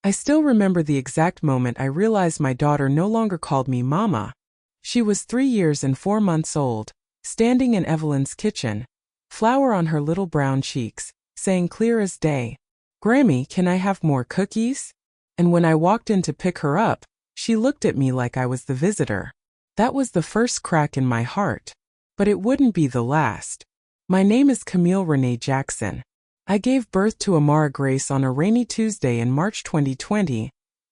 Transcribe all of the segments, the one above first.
I still remember the exact moment I realized my daughter no longer called me Mama. She was 3 years and 4 months old, standing in Evelyn's kitchen, flour on her little brown cheeks, saying clear as day, "Grammy, can I have more cookies?" And when I walked in to pick her up, she looked at me like I was the visitor. That was the first crack in my heart. But it wouldn't be the last. My name is Camille Renee Jackson. I gave birth to Amara Grace on a rainy Tuesday in March 2020,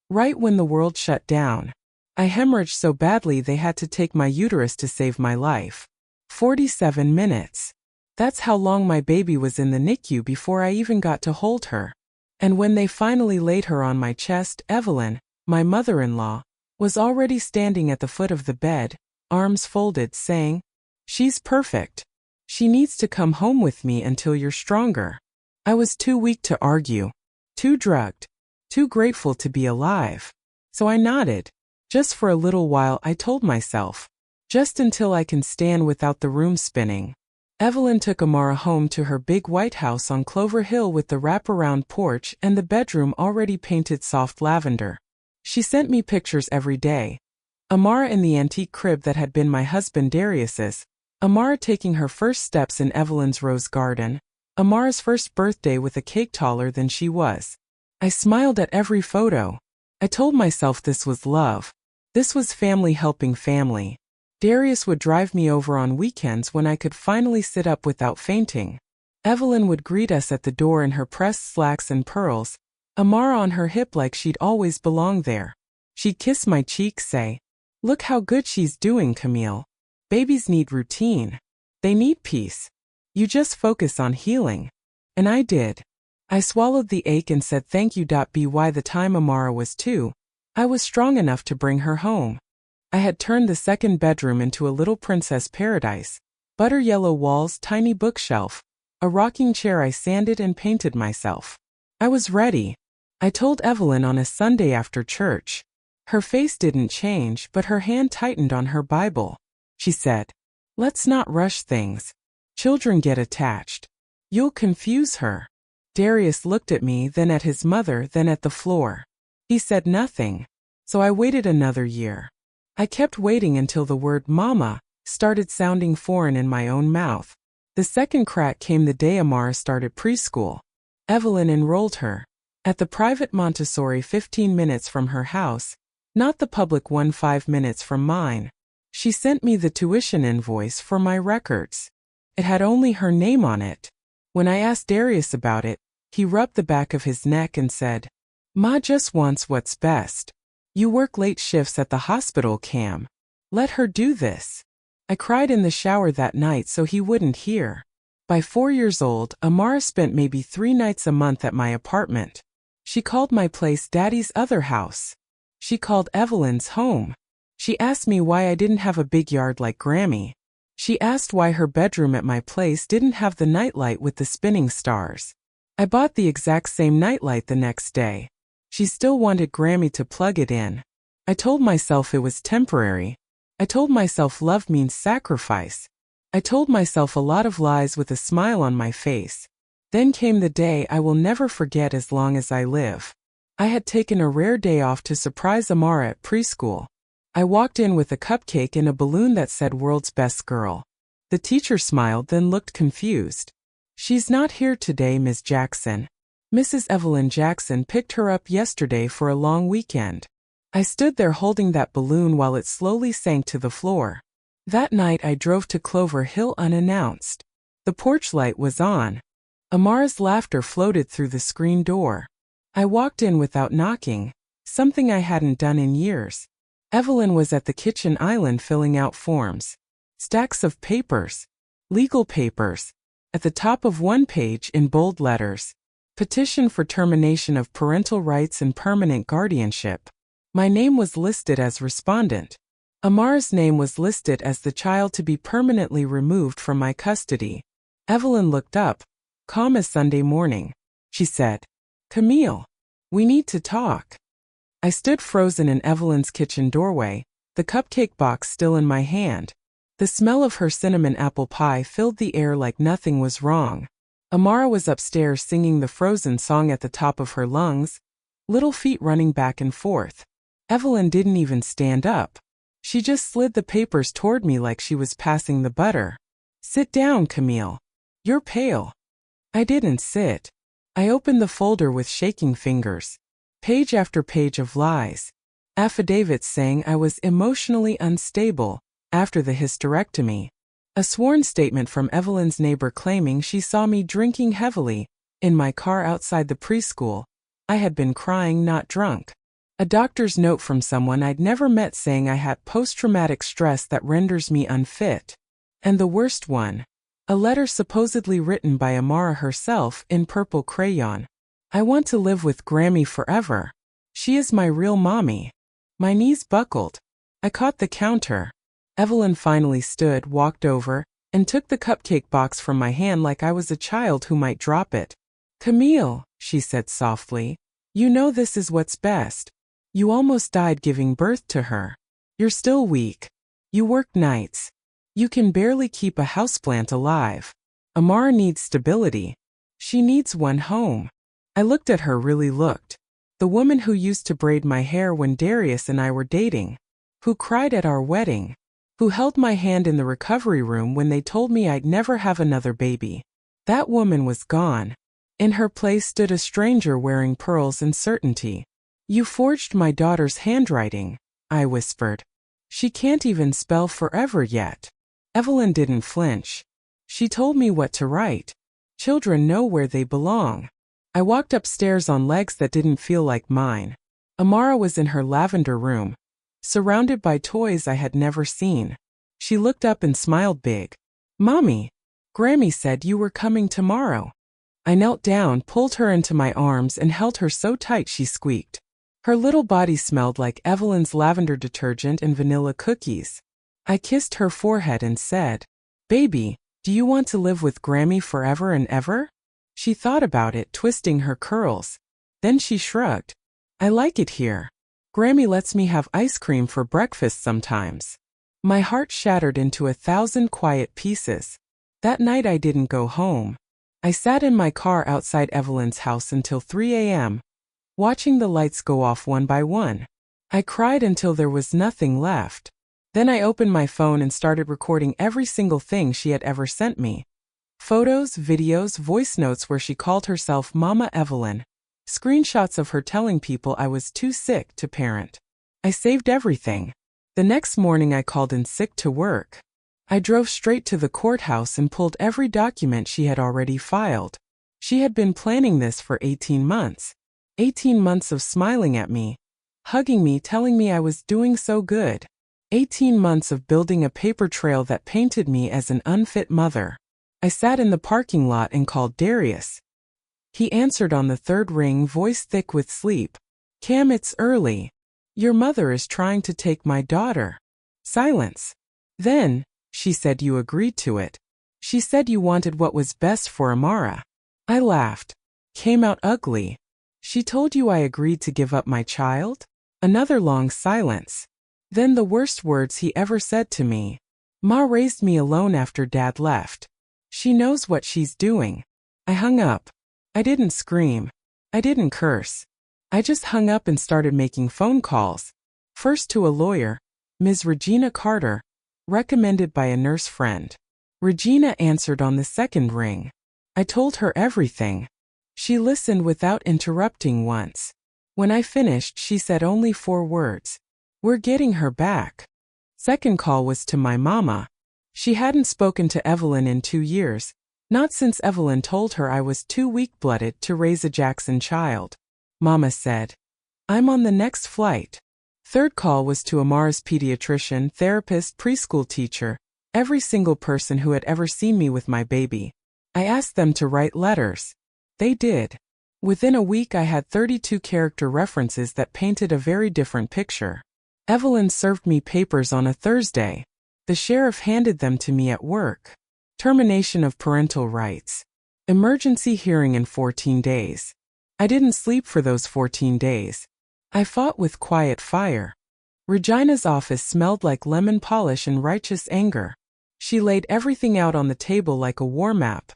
right when the world shut down. I hemorrhaged so badly they had to take my uterus to save my life. 47 minutes. That's how long my baby was in the NICU before I even got to hold her. And when they finally laid her on my chest, Evelyn, my mother-in-law, was already standing at the foot of the bed, arms folded, saying, "She's perfect. She needs to come home with me until you're stronger." I was too weak to argue, too drugged, too grateful to be alive. So I nodded. Just for a little while, I told myself. Just until I can stand without the room spinning. Evelyn took Amara home to her big white house on Clover Hill with the wraparound porch and the bedroom already painted soft lavender. She sent me pictures every day. Amara in the antique crib that had been my husband Darius's. Amara taking her first steps in Evelyn's rose garden. Amara's first birthday with a cake taller than she was. I smiled at every photo. I told myself this was love. This was family helping family. Darius would drive me over on weekends when I could finally sit up without fainting. Evelyn would greet us at the door in her pressed slacks and pearls, Amara on her hip like she'd always belonged there. She'd kiss my cheek, say, "Look how good she's doing, Camille. Babies need routine. They need peace. You just focus on healing." And I did. I swallowed the ache and said thank you. By the time Amara was 2, I was strong enough to bring her home. I had turned the second bedroom into a little princess paradise. Butter yellow walls, tiny bookshelf, a rocking chair I sanded and painted myself. I was ready. I told Evelyn on a Sunday after church. Her face didn't change, but her hand tightened on her Bible. She said, "Let's not rush things. Children get attached. You'll confuse her." Darius looked at me, then at his mother, then at the floor. He said nothing. So I waited another year. I kept waiting until the word Mama started sounding foreign in my own mouth. The second crack came the day Amara started preschool. Evelyn enrolled her at the private Montessori 15 minutes from her house, not the public one 5 minutes from mine. She sent me the tuition invoice for my records. It had only her name on it. When I asked Darius about it, he rubbed the back of his neck and said, "Ma just wants what's best. You work late shifts at the hospital, Cam. Let her do this." I cried in the shower that night so he wouldn't hear. By 4 years old, Amara spent maybe 3 nights a month at my apartment. She called my place Daddy's other house. She called Evelyn's home. She asked me why I didn't have a big yard like Grammy. She asked why her bedroom at my place didn't have the nightlight with the spinning stars. I bought the exact same nightlight the next day. She still wanted Grammy to plug it in. I told myself it was temporary. I told myself love means sacrifice. I told myself a lot of lies with a smile on my face. Then came the day I will never forget as long as I live. I had taken a rare day off to surprise Amara at preschool. I walked in with a cupcake and a balloon that said World's Best Girl. The teacher smiled, then looked confused. "She's not here today, Ms. Jackson. Mrs. Evelyn Jackson picked her up yesterday for a long weekend." I stood there holding that balloon while it slowly sank to the floor. That night I drove to Clover Hill unannounced. The porch light was on. Amara's laughter floated through the screen door. I walked in without knocking, something I hadn't done in years. Evelyn was at the kitchen island filling out forms. Stacks of papers. Legal papers. At the top of one page, in bold letters, "Petition for termination of parental rights and permanent guardianship." My name was listed as respondent. Amara's name was listed as the child to be permanently removed from my custody. Evelyn looked up, calm as Sunday morning. She said, "Camille, we need to talk." I stood frozen in Evelyn's kitchen doorway, the cupcake box still in my hand. The smell of her cinnamon apple pie filled the air like nothing was wrong. Amara was upstairs singing the Frozen song at the top of her lungs. little feet running back and forth. Evelyn didn't even stand up. She just slid the papers toward me like she was passing the butter. "Sit down, Camille. You're pale." I didn't sit. I opened the folder with shaking fingers. Page after page of lies. Affidavits saying I was emotionally unstable after the hysterectomy. A sworn statement from Evelyn's neighbor claiming she saw me drinking heavily in my car outside the preschool. I had been crying, not drunk. A doctor's note from someone I'd never met saying I had post-traumatic stress that renders me unfit. And the worst one, a letter supposedly written by Amara herself in purple crayon. "I want to live with Grammy forever. She is my real mommy." My knees buckled. I caught the counter. Evelyn finally stood, walked over, and took the cupcake box from my hand like I was a child who might drop it. "Camille," she said softly, "you know this is what's best. You almost died giving birth to her. You're still weak. You work nights. You can barely keep a houseplant alive. Amara needs stability. She needs one home." I looked at her, really looked. The woman who used to braid my hair when Darius and I were dating. Who cried at our wedding. Who held my hand in the recovery room when they told me I'd never have another baby. That woman was gone. In her place stood a stranger wearing pearls and certainty. "You forged my daughter's handwriting," I whispered. "She can't even spell forever yet." Evelyn didn't flinch. She told me what to write. "Children know where they belong." I walked upstairs on legs that didn't feel like mine. Amara was in her lavender room, surrounded by toys I had never seen. She looked up and smiled big. "Mommy, Grammy said you were coming tomorrow." I knelt down, pulled her into my arms, and held her so tight she squeaked. Her little body smelled like Evelyn's lavender detergent and vanilla cookies. I kissed her forehead and said, "Baby, do you want to live with Grammy forever and ever?" She thought about it, twisting her curls. Then she shrugged. "I like it here. Grammy lets me have ice cream for breakfast sometimes." My heart shattered into 1,000 quiet pieces. That night I didn't go home. I sat in my car outside Evelyn's house until 3 a.m., watching the lights go off one by one. I cried until there was nothing left. Then I opened my phone and started recording every single thing she had ever sent me. Photos, videos, voice notes where she called herself Mama Evelyn. Screenshots of her telling people I was too sick to parent. I saved everything. The next morning I called in sick to work. I drove straight to the courthouse and pulled every document she had already filed. She had been planning this for 18 months. 18 months of smiling at me, hugging me, telling me I was doing so good. 18 months of building a paper trail that painted me as an unfit mother. I sat in the parking lot and called Darius. He answered on the third ring, voice thick with sleep. "Cam, it's early. Your mother is trying to take my daughter." Silence. "Then," she said, "you agreed to it. She said you wanted what was best for Amara." I laughed. "Came out ugly. She told you I agreed to give up my child?" Another long silence. Then the worst words he ever said to me. "Ma raised me alone after Dad left. She knows what she's doing." I hung up. I didn't scream. I didn't curse. I just hung up and started making phone calls. First to a lawyer, Ms. Regina Carter, recommended by a nurse friend. Regina answered on the second ring. I told her everything. She listened without interrupting once. When I finished, she said only 4 words. "We're getting her back." Second call was to my mama. She hadn't spoken to Evelyn in 2 years, not since Evelyn told her I was too weak-blooded to raise a Jackson child. Mama said, "I'm on the next flight." Third call was to Amara's pediatrician, therapist, preschool teacher, every single person who had ever seen me with my baby. I asked them to write letters. They did. Within a week I had 32 character references that painted a very different picture. Evelyn served me papers on a Thursday. The sheriff handed them to me at work. Termination of parental rights. Emergency hearing in 14 days. I didn't sleep for those 14 days. I fought with quiet fire. Regina's office smelled like lemon polish and righteous anger. She laid everything out on the table like a war map.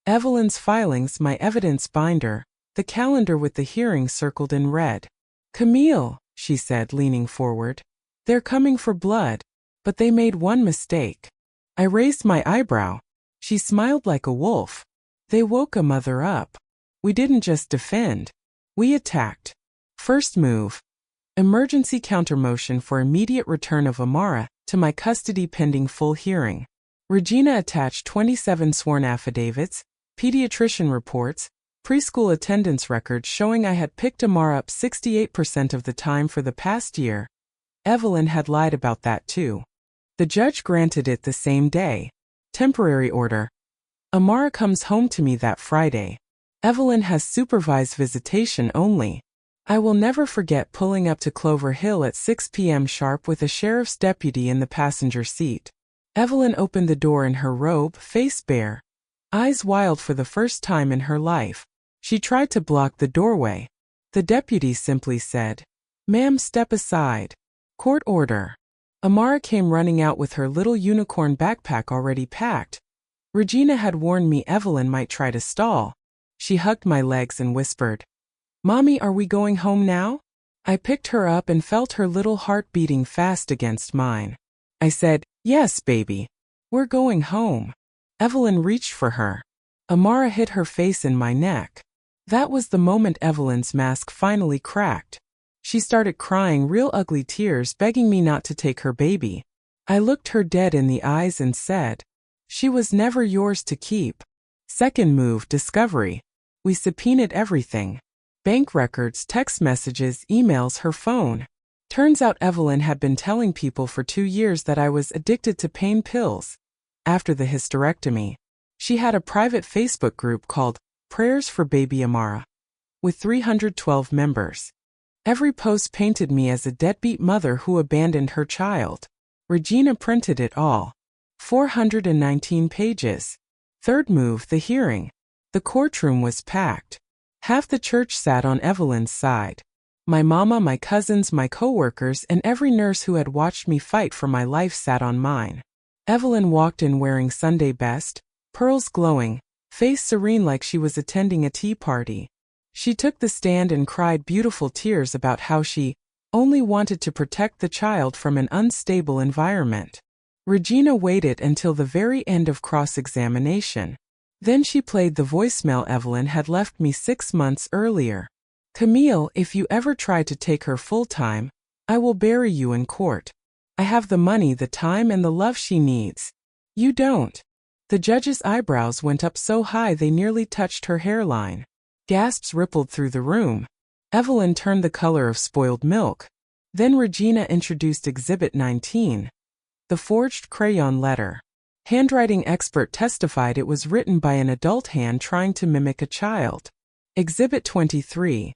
Evelyn's filings, my evidence binder, the calendar with the hearing circled in red. "Camille," she said, leaning forward. "They're coming for blood. But they made one mistake." I raised my eyebrow. She smiled like a wolf. "They woke a mother up. We didn't just defend. We attacked. First move. Emergency countermotion for immediate return of Amara to my custody pending full hearing. Regina attached 27 sworn affidavits, pediatrician reports, preschool attendance records showing I had picked Amara up 68% of the time for the past year. Evelyn had lied about that too. The judge granted it the same day. Temporary order. Amara comes home to me that Friday. Evelyn has supervised visitation only. I will never forget pulling up to Clover Hill at 6 p.m. sharp with a sheriff's deputy in the passenger seat. Evelyn opened the door in her robe, face bare, eyes wild for the first time in her life. She tried to block the doorway. The deputy simply said, "Ma'am, step aside. Court order." Amara came running out with her little unicorn backpack already packed. Regina had warned me Evelyn might try to stall. She hugged my legs and whispered, "Mommy, are we going home now?" I picked her up and felt her little heart beating fast against mine. I said, "Yes, baby. We're going home." Evelyn reached for her. Amara hit her face in my neck. That was the moment Evelyn's mask finally cracked. She started crying real ugly tears, begging me not to take her baby. I looked her dead in the eyes and said, "She was never yours to keep." Second move, discovery. We subpoenaed everything. Bank records, text messages, emails, her phone. Turns out Evelyn had been telling people for 2 years that I was addicted to pain pills. After the hysterectomy, she had a private Facebook group called Prayers for Baby Amara, with 312 members. Every post painted me as a deadbeat mother who abandoned her child. Regina printed it all. 419 pages. Third move, the hearing. The courtroom was packed. Half the church sat on Evelyn's side. My mama, my cousins, my coworkers, and every nurse who had watched me fight for my life sat on mine. Evelyn walked in wearing Sunday best, pearls glowing, face serene like she was attending a tea party. She took the stand and cried beautiful tears about how she only wanted to protect the child from an unstable environment. Regina waited until the very end of cross-examination. Then she played the voicemail Evelyn had left me 6 months earlier. "Camille, if you ever try to take her full-time, I will bury you in court. I have the money, the time, and the love she needs. You don't." The judge's eyebrows went up so high they nearly touched her hairline. Gasps rippled through the room. Evelyn turned the color of spoiled milk. Then Regina introduced Exhibit 19. The forged crayon letter. Handwriting expert testified it was written by an adult hand trying to mimic a child. Exhibit 23.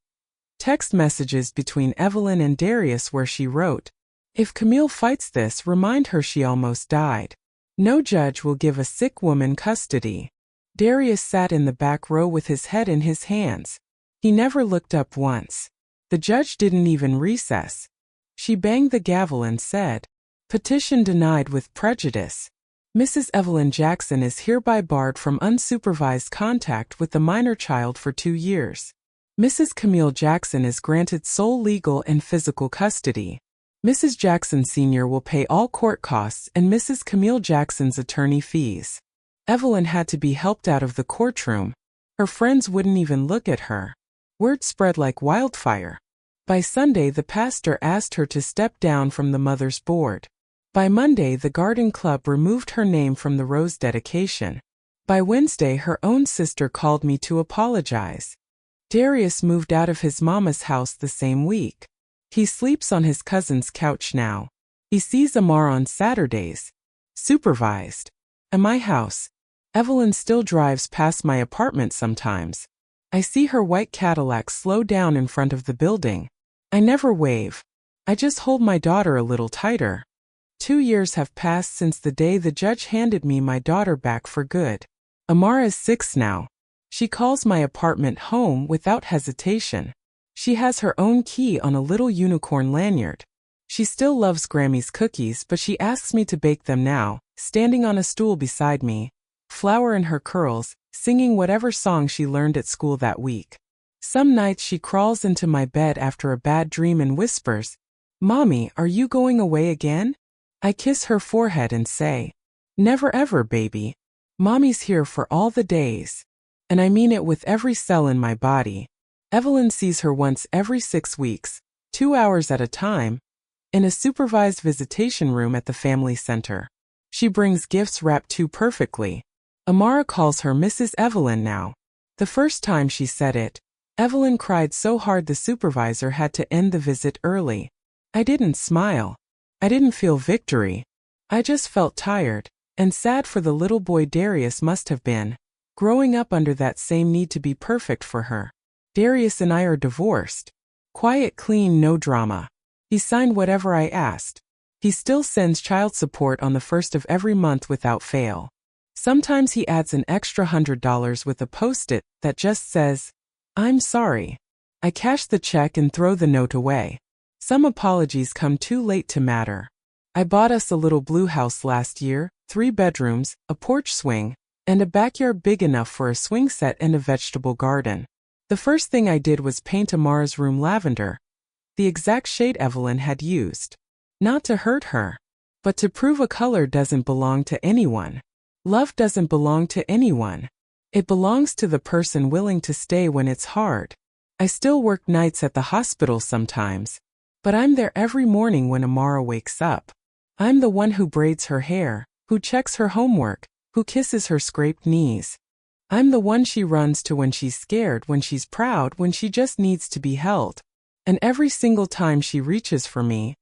Text messages between Evelyn and Darius where she wrote, "If Camille fights this, remind her she almost died. No judge will give a sick woman custody." Darius sat in the back row with his head in his hands. He never looked up once. The judge didn't even recess. She banged the gavel and said, "Petition denied with prejudice. Mrs. Evelyn Jackson is hereby barred from unsupervised contact with the minor child for 2 years. Mrs. Camille Jackson is granted sole legal and physical custody. Mrs. Jackson Sr. will pay all court costs and Mrs. Camille Jackson's attorney fees." Evelyn had to be helped out of the courtroom. Her friends wouldn't even look at her. Word spread like wildfire. By Sunday, the pastor asked her to step down from the mother's board. By Monday, the garden club removed her name from the rose dedication. By Wednesday, her own sister called me to apologize. Darius moved out of his mama's house the same week. He sleeps on his cousin's couch now. He sees Amara on Saturdays. Supervised. At my house, Evelyn still drives past my apartment sometimes. I see her white Cadillac slow down in front of the building. I never wave. I just hold my daughter a little tighter. 2 years have passed since the day the judge handed me my daughter back for good. Amara is 6 now. She calls my apartment home without hesitation. She has her own key on a little unicorn lanyard. She still loves Grammy's cookies, but she asks me to bake them now, standing on a stool beside me, flower in her curls, singing whatever song she learned at school that week. Some nights she crawls into my bed after a bad dream and whispers, "Mommy, are you going away again?" I kiss her forehead and say, "Never ever, baby. Mommy's here for all the days." And I mean it with every cell in my body. Evelyn sees her once every 6 weeks, 2 hours at a time, in a supervised visitation room at the family center. She brings gifts wrapped too perfectly. Amara calls her Mrs. Evelyn now. The first time she said it, Evelyn cried so hard the supervisor had to end the visit early. I didn't smile. I didn't feel victory. I just felt tired, and sad for the little boy Darius must have been, growing up under that same need to be perfect for her. Darius and I are divorced. Quiet, clean, no drama. He signed whatever I asked. He still sends child support on the first of every month without fail. Sometimes he adds an extra $100 with a post-it that just says, "I'm sorry." I cash the check and throw the note away. Some apologies come too late to matter. I bought us a little blue house last year, 3 bedrooms, a porch swing, and a backyard big enough for a swing set and a vegetable garden. The first thing I did was paint Amara's room lavender, the exact shade Evelyn had used. Not to hurt her, but to prove a color doesn't belong to anyone. Love doesn't belong to anyone. It belongs to the person willing to stay when it's hard. I still work nights at the hospital sometimes, but I'm there every morning when Amara wakes up. I'm the one who braids her hair, who checks her homework, who kisses her scraped knees. I'm the one she runs to when she's scared, when she's proud, when she just needs to be held. And every single time she reaches for me,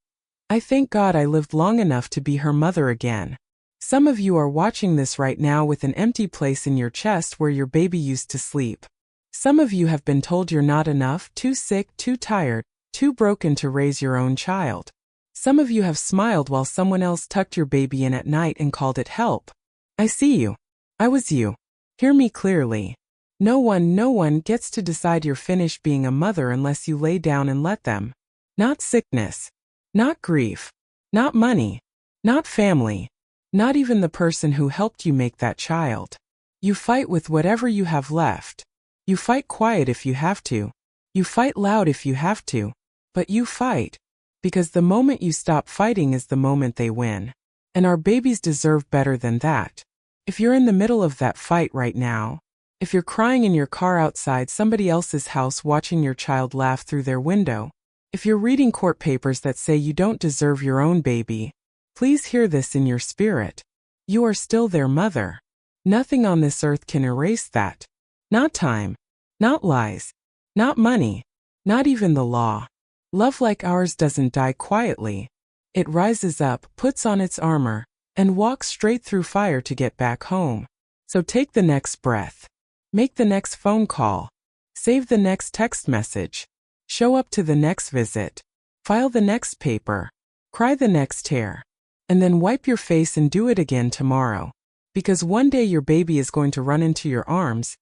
I thank God I lived long enough to be her mother again. Some of you are watching this right now with an empty place in your chest where your baby used to sleep. Some of you have been told you're not enough, too sick, too tired, too broken to raise your own child. Some of you have smiled while someone else tucked your baby in at night and called it help. I see you. I was you. Hear me clearly. No one gets to decide you're finished being a mother unless you lay down and let them. Not sickness. Not grief. Not money. Not family. Not even the person who helped you make that child. You fight with whatever you have left. You fight quiet if you have to. You fight loud if you have to. But you fight. Because the moment you stop fighting is the moment they win. And our babies deserve better than that. If you're in the middle of that fight right now, if you're crying in your car outside somebody else's house watching your child laugh through their window, if you're reading court papers that say you don't deserve your own baby, please hear this in your spirit. You are still their mother. Nothing on this earth can erase that. Not time. Not lies. Not money. Not even the law. Love like ours doesn't die quietly. It rises up, puts on its armor, and walks straight through fire to get back home. So take the next breath. Make the next phone call. Save the next text message. Show up to the next visit. File the next paper. Cry the next tear. And then wipe your face and do it again tomorrow. Because one day your baby is going to run into your arms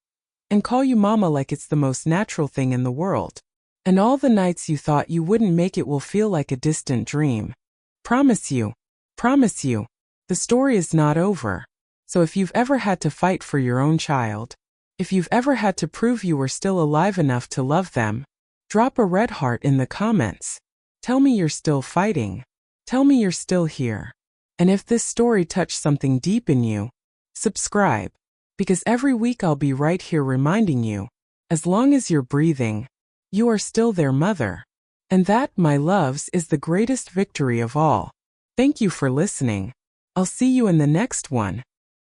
and call you mama like it's the most natural thing in the world. And all the nights you thought you wouldn't make it will feel like a distant dream. Promise you. Promise you. The story is not over. So if you've ever had to fight for your own child, if you've ever had to prove you were still alive enough to love them, drop a red heart in the comments. Tell me you're still fighting. Tell me you're still here. And if this story touched something deep in you, subscribe. Because every week I'll be right here reminding you, as long as you're breathing, you are still their mother. And that, my loves, is the greatest victory of all. Thank you for listening. I'll see you in the next one.